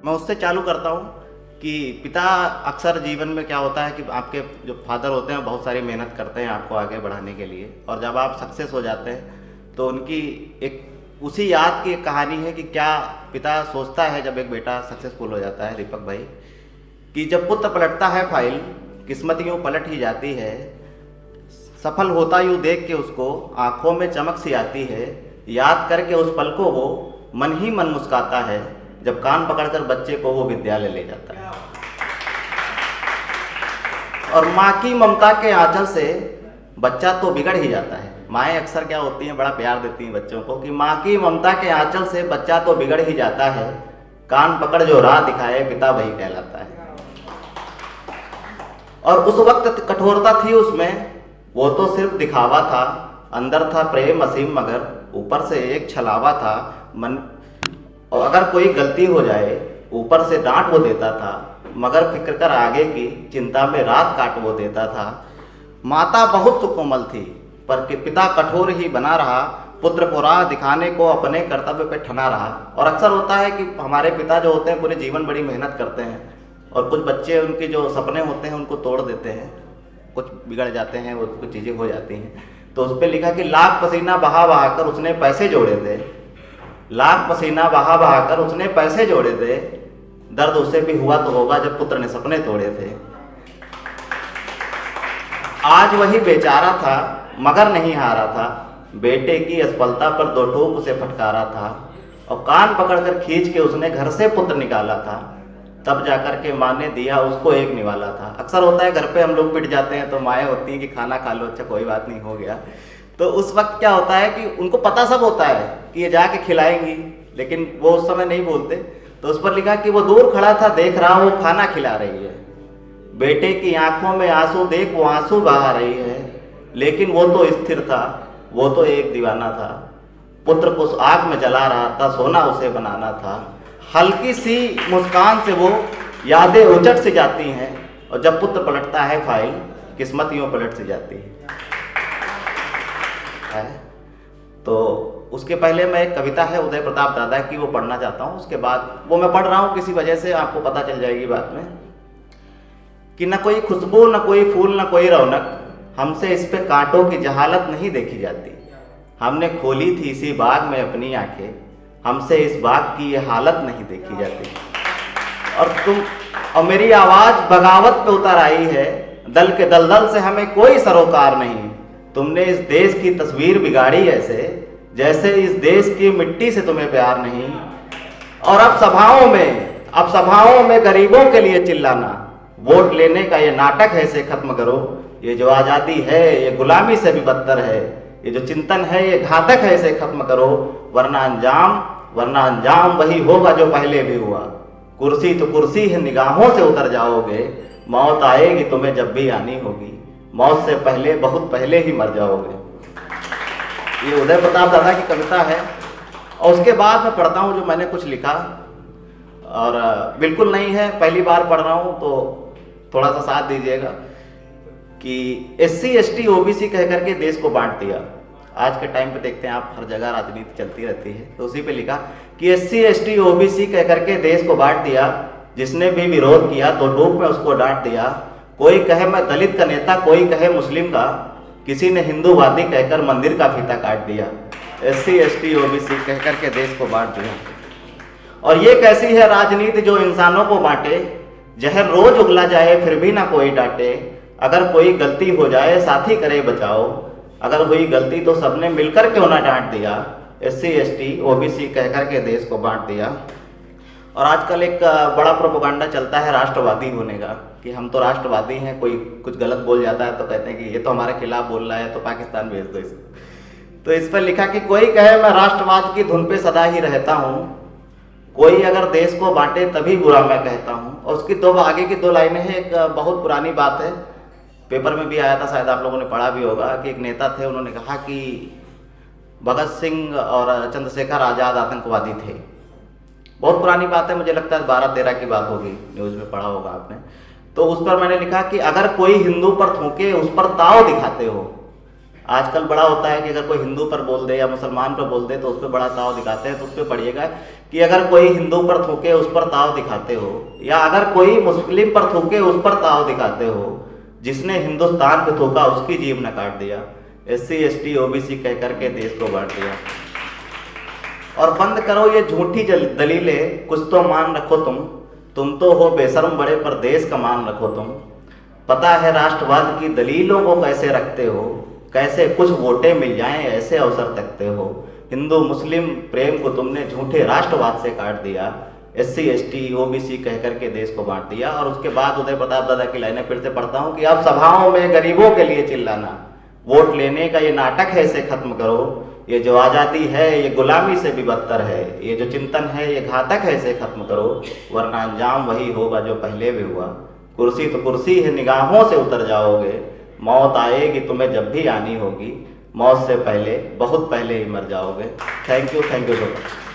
मैं उससे चालू करता हूँ कि पिता अक्सर जीवन में क्या होता है कि आपके जो फादर होते हैं बहुत सारी मेहनत करते हैं आपको आगे बढ़ाने के लिए, और जब आप सक्सेस हो जाते हैं तो उनकी एक उसी याद की एक कहानी है कि क्या पिता सोचता है जब एक बेटा सक्सेसफुल हो जाता है, दीपक भाई, कि जब पुत्र पलटता है फाइल, किस्मत यूँ पलट ही जाती है, सफल होता यूँ देख के उसको आंखों में चमक सी आती है, याद करके उस पल को वो मन ही मन मुस्काता है, जब कान पकड़कर बच्चे को वो विद्यालय ले जाता है। और माँ की ममता के आंचल से बच्चा तो बिगड़ ही जाता है। माएँ अक्सर क्या होती हैं, बड़ा प्यार देती हैं बच्चों को, कि माँ की ममता के आंचल से बच्चा तो बिगड़ ही जाता है, कान पकड़ जो राह दिखाए पिता वही कहलाता है। और उस वक्त कठोरता थी उसमें, वो तो सिर्फ दिखावा था, अंदर था प्रेम असीम मगर ऊपर से एक छलावा था मन। और अगर कोई गलती हो जाए ऊपर से डांट वो देता था, मगर फिक्र कर आगे की चिंता में रात काट वो देता था। माता बहुत सुकोमल थी पर पिता कठोर ही बना रहा, पुत्र को राह दिखाने को अपने कर्तव्य पे ठना रहा। और अक्सर होता है कि हमारे पिता जो होते हैं पूरे जीवन बड़ी मेहनत करते हैं, और कुछ बच्चे उनके जो सपने होते हैं उनको तोड़ देते हैं, कुछ बिगड़ जाते हैं, वो कुछ चीज़ें हो जाती हैं। तो उस पर लिखा कि लाख पसीना बहा बहा कर उसने पैसे जोड़े थे, लाख पसीना बहा बहा कर उसने पैसे जोड़े थे, दर्द उसे भी हुआ तो होगा जब पुत्र ने सपने तोड़े थे। आज वही बेचारा था मगर नहीं हारा था, बेटे की असफलता पर दो ठोक उसे फटकारा था, और कान पकड़कर खींच के उसने घर से पुत्र निकाला था, तब जाकर के माँ ने दिया उसको एक निवाला था। अक्सर होता है घर पे हम लोग पिट जाते हैं तो माएँ होती हैं कि खाना खा लो, अच्छा कोई बात नहीं हो गया। तो उस वक्त क्या होता है कि उनको पता सब होता है कि ये जाके खिलाएंगी, लेकिन वो उस समय नहीं बोलते। तो उस पर लिखा कि वो दूर खड़ा था देख रहा वो खाना खिला रही है, बेटे की आंखों में आंसू देख वो आंसू बहा रही है, लेकिन वो तो स्थिर था, वो तो एक दीवाना था, पुत्र को उस आग में जला रहा था, सोना उसे बनाना था। हल्की सी मुस्कान से वो यादें उचट से जाती हैं, और जब पुत्र पलटता है फाइल, किस्मत यूँ पलट से जाती है। तो उसके पहले मैं एक कविता है उदय प्रताप दादा की, वो पढ़ना चाहता हूँ। उसके बाद वो मैं पढ़ रहा हूँ किसी वजह से, आपको पता चल जाएगी बाद में, कि न कोई खुशबू न कोई फूल न कोई रौनक, हमसे इस पे कांटों की जहालत नहीं देखी जाती। हमने खोली थी इसी बाग में अपनी आंखें, हमसे इस बाग की ये हालत नहीं देखी जाती। और मेरी आवाज बगावत पे उतर आई है, दल के दलदल से हमें कोई सरोकार नहीं। तुमने इस देश की तस्वीर बिगाड़ी ऐसे, जैसे इस देश की मिट्टी से तुम्हें प्यार नहीं। और अब सभाओं में गरीबों के लिए चिल्लाना, वोट लेने का ये नाटक है इसे खत्म करो। ये जो आज़ादी है ये गुलामी से भी बदतर है, ये जो चिंतन है ये घातक है, इसे खत्म करो, वरना अंजाम वही होगा जो पहले भी हुआ। कुर्सी तो कुर्सी है, निगाहों से उतर जाओगे, मौत आएगी तुम्हें जब भी आनी होगी, मौत से पहले बहुत पहले ही मर जाओगे। ये उदय प्रताप दादा की कविता है। और उसके बाद मैं पढ़ता हूँ जो मैंने कुछ लिखा, और बिल्कुल नहीं है, पहली बार पढ़ रहा हूँ तो थोड़ा सा साथ दीजिएगा। कि SC ST OBC कह करके देश को बांट दिया। आज के टाइम पे देखते हैं आप, हर जगह राजनीति चलती रहती है, तो उसी पे लिखा कि SC ST OBC कह करके देश को बांट दिया, जिसने भी विरोध किया तो डूब में उसको डांट दिया। कोई कहे मैं दलित का नेता, कोई कहे मुस्लिम का, किसी ने हिंदूवादी कहकर मंदिर का फीता काट दिया। SC ST OBC कह करके देश को बांट दिया। और ये कैसी है राजनीति जो इंसानों को बांटे, जहर रोज उगला जाए फिर भी ना कोई डांटे। अगर कोई गलती हो जाए साथी करे बचाओ, अगर हुई गलती तो सबने मिलकर क्यों ना डांट दिया। SC ST OBC कह करके देश को बांट दिया। और आजकल एक बड़ा प्रोपेगेंडा चलता है राष्ट्रवादी होने का, कि हम तो राष्ट्रवादी हैं, कोई कुछ गलत बोल जाता है तो कहते हैं कि ये तो हमारे खिलाफ बोल रहा है तो पाकिस्तान भेज दो इसको। तो इस पर लिखा कि कोई कहे मैं राष्ट्रवाद की धुन पे सदा ही रहता हूँ, कोई अगर देश को बांटे तभी बुरा मैं कहता हूँ। और उसकी आगे की दो लाइनें हैं, एक बहुत पुरानी बात है, पेपर में भी आया था, शायद आप लोगों ने पढ़ा भी होगा, कि एक नेता थे, उन्होंने कहा कि भगत सिंह और चंद्रशेखर आज़ाद आतंकवादी थे। बहुत पुरानी बात है, मुझे लगता है 12-13 की बात होगी, न्यूज़ में पढ़ा होगा आपने। तो उस पर मैंने लिखा कि अगर कोई हिंदू पर थूके उस पर ताव दिखाते हो, आजकल बड़ा होता है कि अगर कोई हिंदू पर बोल दे या मुसलमान पर बोल दे तो उस पर बड़ा ताव दिखाते हैं, तो उस पर पढ़िएगा कि अगर कोई हिंदू पर थूके उस पर ताव दिखाते हो, या अगर कोई मुस्लिम पर थूके उस पर ताव दिखाते हो, जिसने हिंदुस्तान पे थूका उसकी जीभ न काट दिया, SC ST OBC कह करके देश को बांट दिया। और बंद करो ये झूठी दलीलें, कुछ तो मान रखो तुम तो हो बेशर्म बड़े पर देश का मान रखो तुम। पता है राष्ट्रवाद की दलीलों को कैसे रखते हो, कैसे कुछ वोटें मिल जाएं ऐसे अवसर तकते हो। हिंदू मुस्लिम प्रेम को तुमने झूठे राष्ट्रवाद से काट दिया, SC ST OBC कह करके देश को बांट दिया। और उसके बाद उदय प्रताप दादा की लाइनें फिर से पढ़ता हूँ कि अब सभाओं में गरीबों के लिए चिल्लाना, वोट लेने का ये नाटक है इसे खत्म करो, ये जो आज़ादी है ये गुलामी से भी बदतर है, ये जो चिंतन है ये घातक है इसे खत्म करो, वरना अंजाम वही होगा जो पहले भी हुआ। कुर्सी तो कुर्सी है निगाहों से उतर जाओगे, मौत आएगी तुम्हें जब भी आनी होगी, मौत से पहले बहुत पहले ही मर जाओगे। Thank you so much.